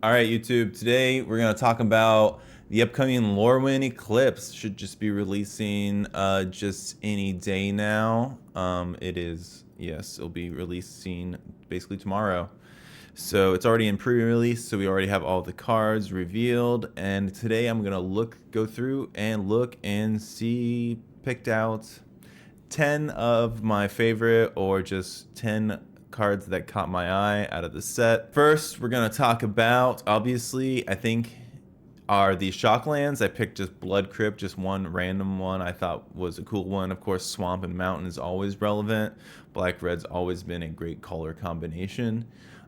All right, YouTube. Today we're gonna talk about the upcoming Lorwyn Eclipse. Should just be releasing just any day now. It is, yes, it'll be releasing basically tomorrow. So it's already in pre-release, so we already have all the cards revealed. And today I'm gonna go through and look and see, picked out 10 of my favorite or just 10 cards that caught my eye out of the set. First, we're going to talk about, obviously, I think are the Shocklands. I picked just Blood Crypt, just one random one I thought was a cool one. Of course, Swamp and Mountain is always relevant. Black Red's always been a great color combination.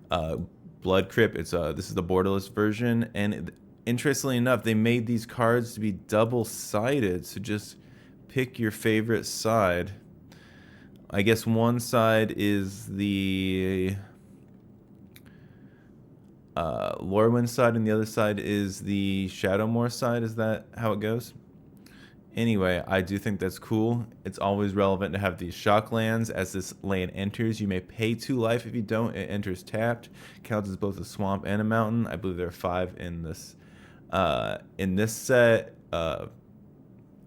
Blood Crypt, this is the borderless version, and interestingly enough, they made these cards to be double-sided, so just pick your favorite side. I guess one side is the Lorwyn side, and the other side is the Shadowmoor side. Is that how it goes? Anyway, I do think that's cool. It's always relevant to have these Shocklands. As this land enters, you may pay 2 life. If you don't, it enters tapped. Counts as both a swamp and a mountain. I believe there are 5 in this set.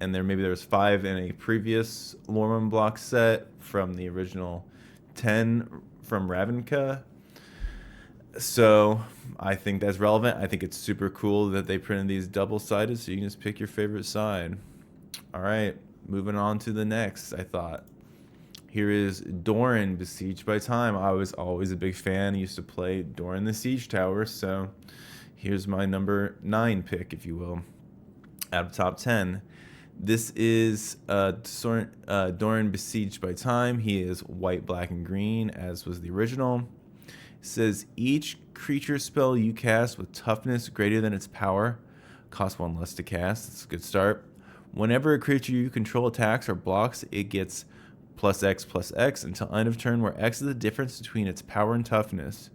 And there's 5 in a previous Lorwyn block set from the original 10 from Ravnica. So I think that's relevant. I think it's super cool that they printed these double-sided, so you can just pick your favorite side. All right, moving on to the next, I thought. Here is Doran, Besieged by Time. I was always a big fan. I used to play Doran the Siege Tower, so here's my number 9 pick, if you will, out of top 10. This is Doran Besieged by Time. He is white, black, and green, as was the original. It says each creature spell you cast with toughness greater than its power costs 1 less to cast. That's a good start. Whenever a creature you control attacks or blocks, it gets +X/+X until end of turn, where X is the difference between its power and toughness.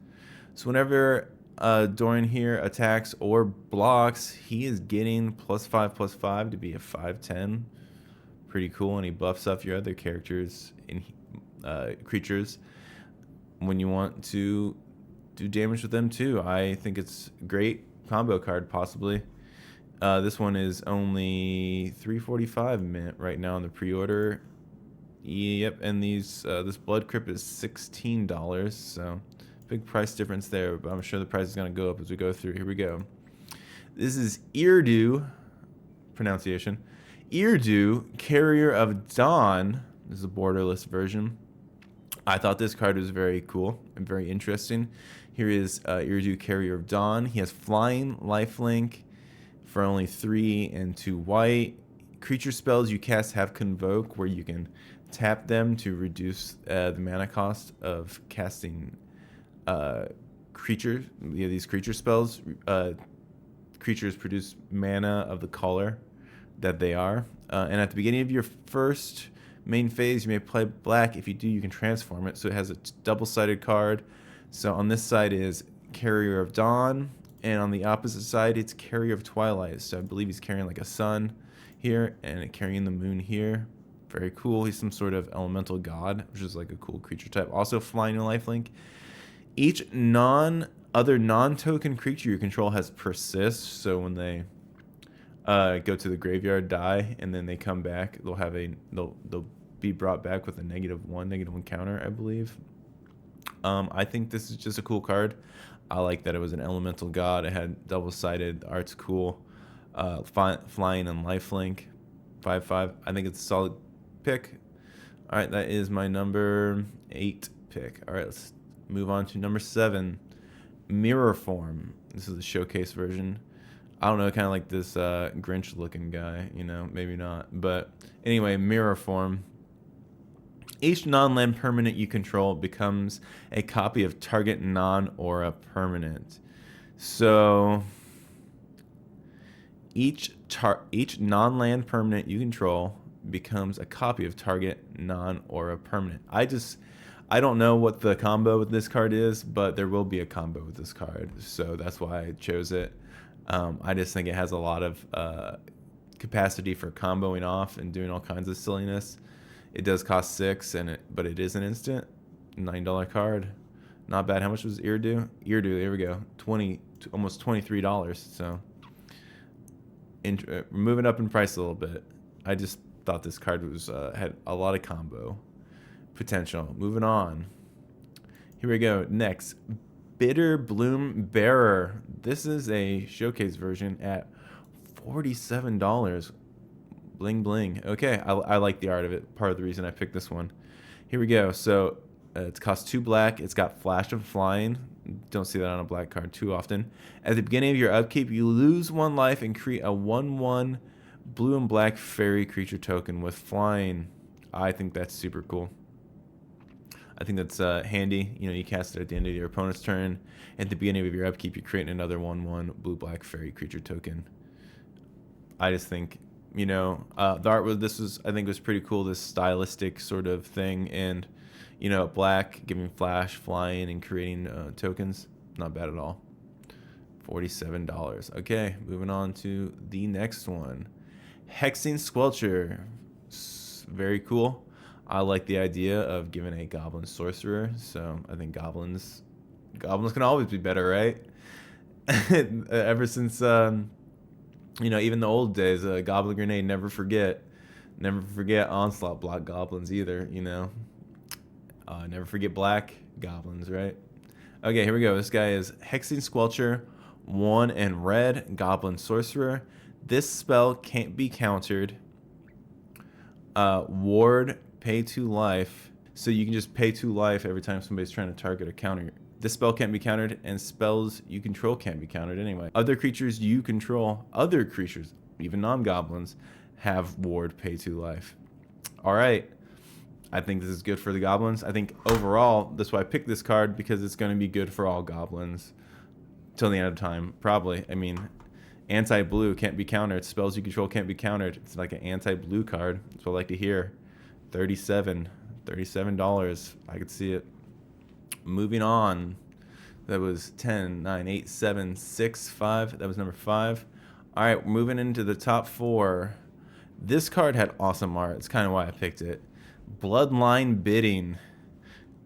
So whenever Doran here attacks or blocks, he is getting +5/+5 to be a 5/10. Pretty cool, and he buffs up your other characters and creatures when you want to do damage with them too. I think it's a great combo card, possibly. This one is only $3.45 mint right now on the pre-order. Yep, and this Blood Crypt is $16, so big price difference there, but I'm sure the price is going to go up as we go through. Here we go. This is Irdu, pronunciation. Irdu, Carrier of Dawn. This is a borderless version. I thought this card was very cool and very interesting. Here is Irdu, Carrier of Dawn. He has flying, lifelink for only 3 and 2 white. Creature spells you cast have Convoke, where you can tap them to reduce the mana cost of casting these creature spells. Creatures produce mana of the color that they are. And at the beginning of your first main phase, you may play black. If you do, you can transform it. So it has a double-sided card. So on this side is Carrier of Dawn, and on the opposite side, it's Carrier of Twilight. So I believe he's carrying like a sun here and carrying the moon here. Very cool. He's some sort of elemental god, which is like a cool creature type. Also flying and lifelink. Each other non-token creature you control has persist. So when they go to the graveyard, die, and then they come back, they'll be brought back with a -1 counter, I believe. I think this is just a cool card. I like that it was an elemental god. It had double-sided. The art's cool. Flying and lifelink. 5/5. I think it's a solid pick. All right, that is my number 8 pick. All right, let's move on to number 7. Mirror Form. This is the showcase version. I don't know, kind of like this Grinch-looking guy. You know, maybe not. But anyway, Mirror Form. Each non-land permanent you control becomes a copy of target non-aura permanent. So each non-land permanent you control becomes a copy of target non-aura permanent. I don't know what the combo with this card is, but there will be a combo with this card, so that's why I chose it. I just think it has a lot of capacity for comboing off and doing all kinds of silliness. It does cost 6, but it is an instant $9 card. Not bad. How much was Irdu? Irdu, there we go. almost $23. So moving up in price a little bit. I just thought this card was had a lot of combo potential. Moving on. Here we go. Next, Bitter Bloom Bearer. This is a showcase version at $47. Bling bling. Okay, I like the art of it. Part of the reason I picked this one. Here we go. So it's cost 2 black. It's got Flash of Flying. Don't see that on a black card too often. At the beginning of your upkeep, you lose 1 life and create a 1/1 blue and black fairy creature token with flying. I think that's super cool. I think that's handy. You know, you cast it at the end of your opponent's turn. At the beginning of your upkeep, you're creating another 1/1 blue-black fairy creature token. I just think, you know, the art with this was, I think, was pretty cool. This stylistic sort of thing, and you know, black giving flash, flying, and creating tokens. Not bad at all. $47. Okay, moving on to the next one. Hexing Squelcher. Very cool. I like the idea of giving a goblin sorcerer, so I think goblins can always be better, right? Ever since you know, even the old days, Goblin Grenade, never forget onslaught block goblins either. You know, never forget black goblins, right? Okay, here we go. This guy is Hexing Squelcher, 1 and red goblin sorcerer. This spell can't be countered. Ward, pay 2 life, so you can just pay 2 life every time somebody's trying to target or counter. This spell can't be countered, and spells you control can't be countered anyway. Other creatures you control, other creatures, even non-goblins, have ward, pay 2 life. All right, I think this is good for the goblins. I think overall, that's why I picked this card, because it's going to be good for all goblins till the end of time, probably. I mean, anti-blue can't be countered. Spells you control can't be countered. It's like an anti-blue card. That's what I like to hear. $37. I could see it. Moving on. That was 10, 9, 8, 7, 6, 5. That was number 5. All right, moving into the top 4. This card had awesome art. It's kind of why I picked it. Bloodline Bidding.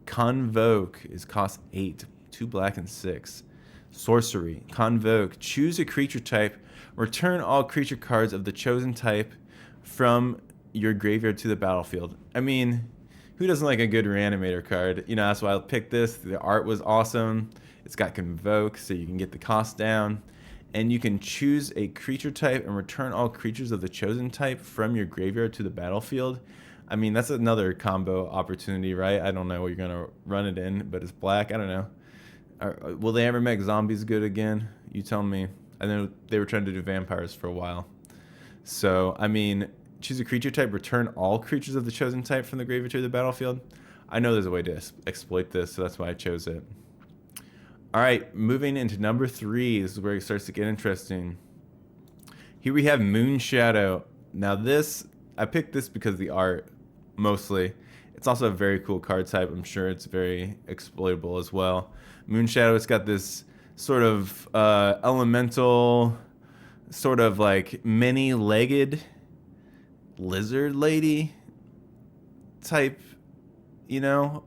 Convoke is cost 8. 2 black and 6. Sorcery. Convoke. Choose a creature type. Return all creature cards of the chosen type from your graveyard to the battlefield. I mean, who doesn't like a good reanimator card? You know, that's why I picked this. The art was awesome. It's got Convoke, so you can get the cost down. And you can choose a creature type and return all creatures of the chosen type from your graveyard to the battlefield. I mean, that's another combo opportunity, right? I don't know what you're going to run it in, but it's black. I don't know. Will they ever make zombies good again? You tell me. I know they were trying to do vampires for a while. So, I mean, choose a creature type, return all creatures of the chosen type from the graveyard to the battlefield. I know there's a way to exploit this, so that's why I chose it. All right, moving into number 3. This is where it starts to get interesting. Here we have Moonshadow. Now this, I picked this because of the art, mostly. It's also a very cool card type. I'm sure it's very exploitable as well. Moonshadow, it's got this sort of elemental, sort of like many-legged lizard lady type, you know,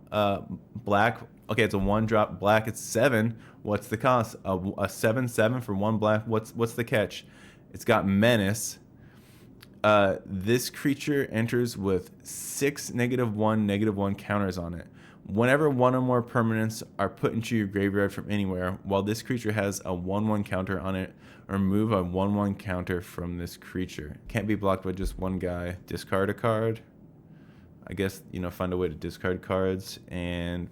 black. Okay, it's a 1-drop black. It's 7. What's the cost? A 7/7 for 1 black. What's the catch? It's got Menace. This creature enters with 6 -1/-1 counters on it. Whenever 1 or more permanents are put into your graveyard from anywhere, while this creature has a 1/1 counter on it, remove a 1/1 counter from this creature. Can't be blocked by just one guy. Discard a card. I guess, you know, find a way to discard cards and,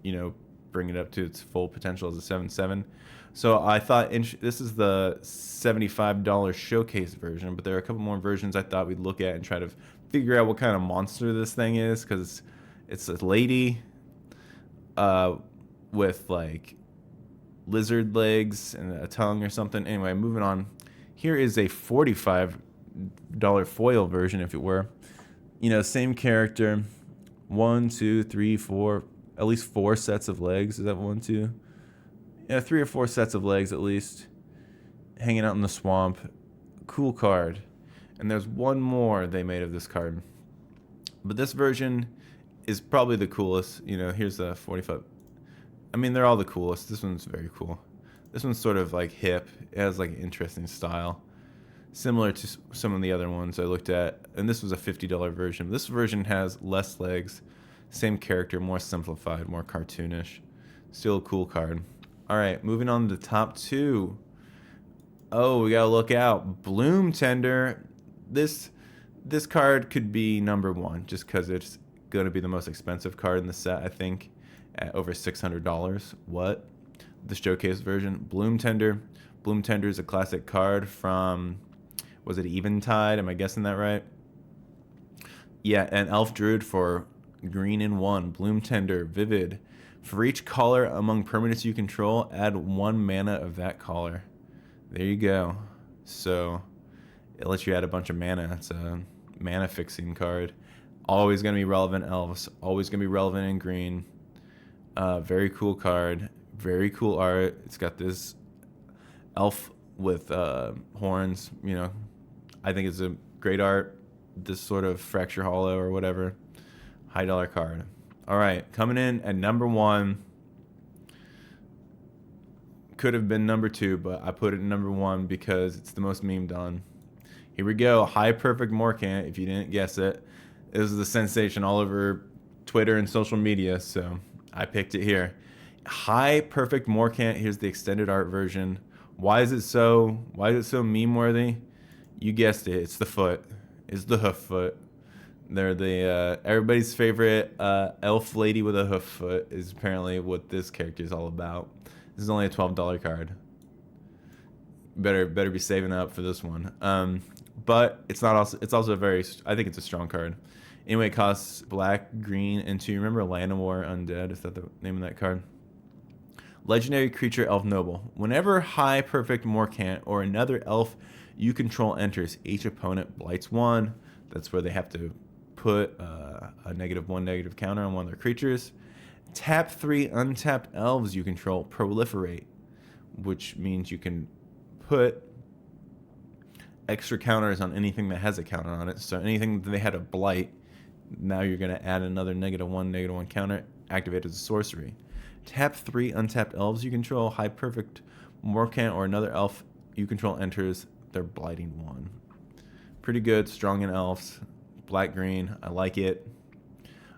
you know, bring it up to its full potential as a 7/7. So I thought this is the $75 showcase version, but there are a couple more versions I thought we'd look at and try to figure out what kind of monster this thing is, because it's a lady with like lizard legs and a tongue or something. Anyway, moving on. Here is a $45 foil version, if it were. You know, same character. 1, 2, 3, 4, at least 4 sets of legs. Is that 1, 2? Yeah, 3 or 4 sets of legs at least. Hanging out in the swamp. Cool card. And there's one more they made of this card. But this version is probably the coolest. You know, here's the 45. I mean, they're all the coolest. This one's very cool. This one's sort of like hip. It has like an interesting style, similar to some of the other ones I looked at. And this was a $50 version. This version has less legs, same character, more simplified, more cartoonish. Still a cool card. All right, moving on to the top 2. Oh, we gotta look out. Bloom Tender. This card could be number 1 just because it's going to be the most expensive card in the set, I think, at over $600. What? The showcase version. Bloom Tender. Bloom Tender is a classic card from, was it Eventide? Am I guessing that right? Yeah, an Elf Druid for green and 1. Bloom Tender. Vivid. For each color among permanents you control, add 1 mana of that color. There you go. So it lets you add a bunch of mana. It's a mana fixing card. Always going to be relevant elves. Always going to be relevant in green. Very cool card. Very cool art. It's got this elf with horns. You know, I think it's a great art. This sort of Fracture Hollow or whatever. High dollar card. All right, coming in at number 1. Could have been number 2, but I put it in number 1 because it's the most memed on. Here we go. High Perfect Morcant, if you didn't guess it. This is a sensation all over Twitter and social media, so I picked it here. High Perfect Morcant. Here's the extended art version. Why is it so meme worthy? You guessed it. It's the foot. It's the hoof foot. They're the everybody's favorite elf lady with a hoof foot is apparently what this character is all about. This is only a $12 card. Better be saving up for this one. But it's not also, it's also a very, I think it's a strong card. Anyway, it costs black, green, and 2. Remember Llanowar Undead? Is that the name of that card? Legendary creature, Elf Noble. Whenever High Perfect Morcant or another elf you control enters, each opponent blights 1. That's where they have to put a -1 counter on one of their creatures. Tap 3 untapped elves you control proliferate, which means you can put extra counters on anything that has a counter on it. So anything that they had a blight, now you're going to add another -1 counter, activate as a sorcery. Tap 3 untapped elves you control. High Perfect Morcant or another elf you control enters, they're blighting 1. Pretty good, strong in elves. Black-green, I like it.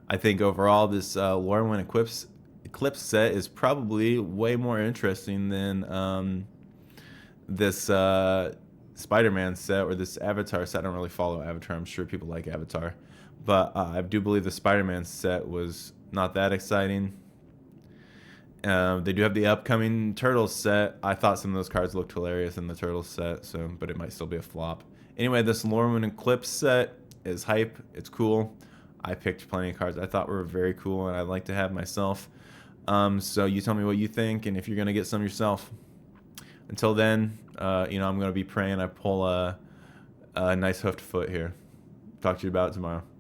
I think overall this Lorwyn Eclipsed set is probably way more interesting than this Spider-Man set or this Avatar set. I don't really follow Avatar. I'm sure people like Avatar. But I do believe the Spider-Man set was not that exciting. They do have the upcoming Turtles set. I thought some of those cards looked hilarious in the Turtles set, but it might still be a flop. Anyway, this Lorwyn Eclipsed set is hype. It's cool. I picked plenty of cards I thought were very cool and I'd like to have myself. So you tell me what you think and if you're going to get some yourself. Until then, I'm going to be praying I pull a nice hoofed foot here. Talk to you about it tomorrow.